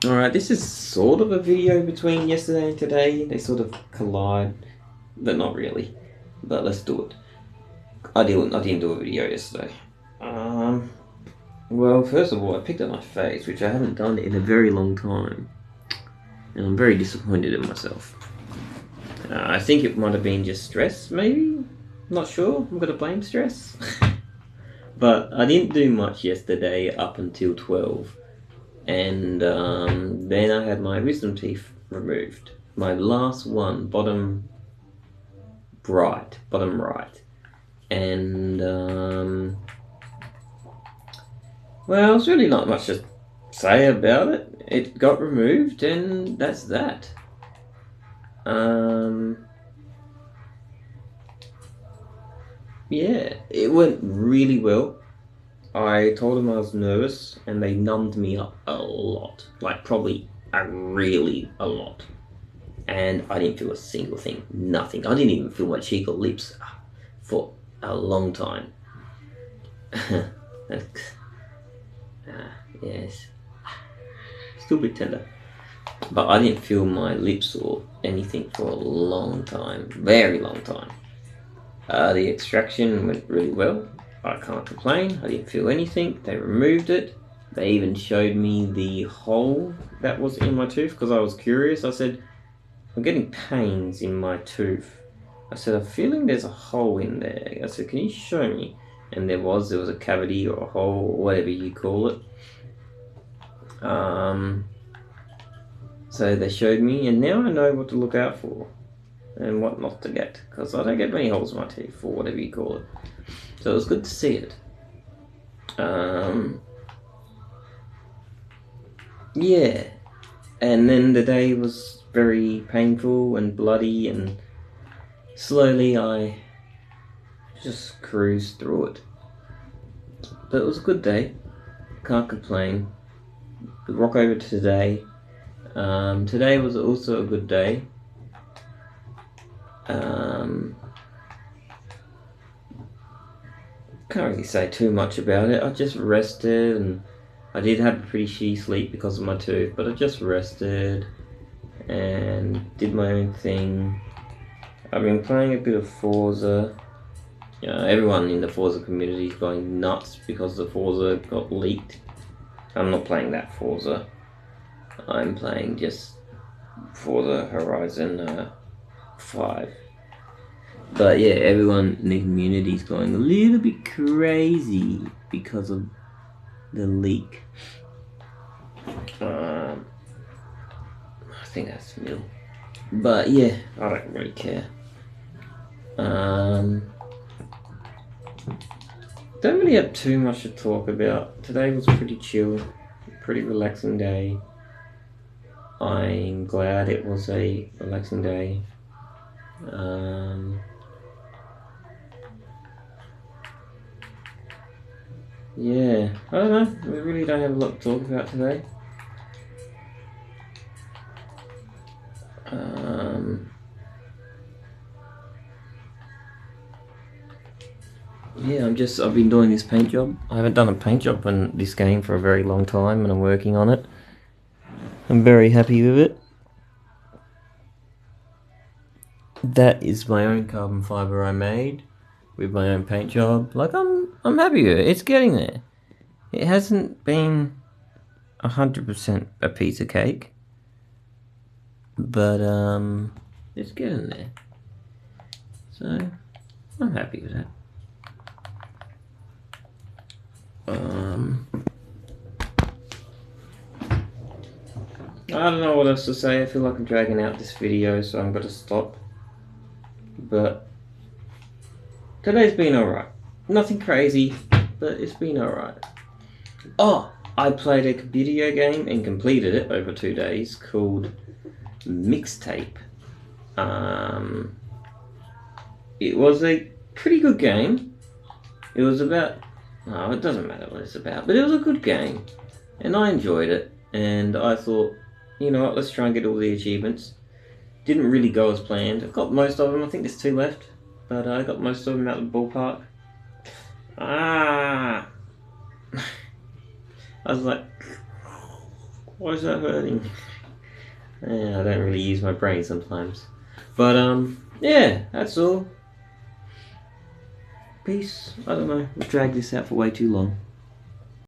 Alright, this is sort of a video between yesterday and today. They sort of collide, but not really. But let's do it. I didn't do a video yesterday. Well, first of all, I picked up my face, which I haven't done in a very long time. And I'm very disappointed in myself. I think it might have been just stress, maybe? Not sure. I'm gonna blame stress. But I didn't do much yesterday up until 12. And then I had my wisdom teeth removed. My last one, bottom right. And well, there's really not much to say about it. It got removed, and that's that. Yeah, it went really well. I told them I was nervous, and they numbed me up a lot. Like, probably a lot. And I didn't feel a single thing. Nothing. I didn't even feel my cheek or lips for a long time. Yes. Still a bit tender. But I didn't feel my lips or anything for a long time. Very long time. The extraction went really well. I can't complain. I didn't feel anything. They removed it. They even showed me the hole that was in my tooth because I was curious. I said, I'm getting pains in my tooth. I said, I'm feeling there's a hole in there. I said, can you show me? And there was a cavity or a hole or whatever you call it. So they showed me, and now I know what to look out for and what not to get, because I don't get many holes in my teeth or whatever you call it. So it was good to see it. Yeah, and then the day was very painful and bloody, and slowly I just cruised through it. But it was a good day. Can't complain. Rock over to today. Today was also a good day. Can't really say too much about it. I just rested, and I did have a pretty shitty sleep because of my tooth, but I just rested and did my own thing. I've been playing a bit of Forza. Everyone in the Forza community is going nuts because the Forza got leaked. I'm not playing that Forza. I'm playing just Forza Horizon 5. But yeah, everyone in the community is going a little bit crazy because of the leak. I think that's Mill. But yeah, I don't really care. Don't really have too much to talk about. Today was pretty chill, pretty relaxing day. I'm glad it was a relaxing day. Yeah, I don't know. We really don't have a lot to talk about today. Yeah, I've been doing this paint job. I haven't done a paint job in this game for a very long time, and I'm working on it. I'm very happy with it. That is my own carbon fiber I made with my own paint job. Like, I'm happy with it. It's getting there. It hasn't been 100% a piece of cake, but it's getting there. So I'm happy with that. I don't know what else to say. I feel like I'm dragging out this video, so I'm gonna stop. But today's been alright. Nothing crazy, but it's been alright. Oh, I played a video game and completed it over 2 days called Mixtape. It was a pretty good game. It was about... Oh, it doesn't matter what it's about, but it was a good game. And I enjoyed it. And I thought, you know what, let's try and get all the achievements. Didn't really go as planned. I got most of them. I think there's 2 left. But I got most of them out of the ballpark. I was like, Why is that hurting? Yeah, I don't really use my brain sometimes. But yeah, that's all. Peace. I don't know. We've dragged this out for way too long.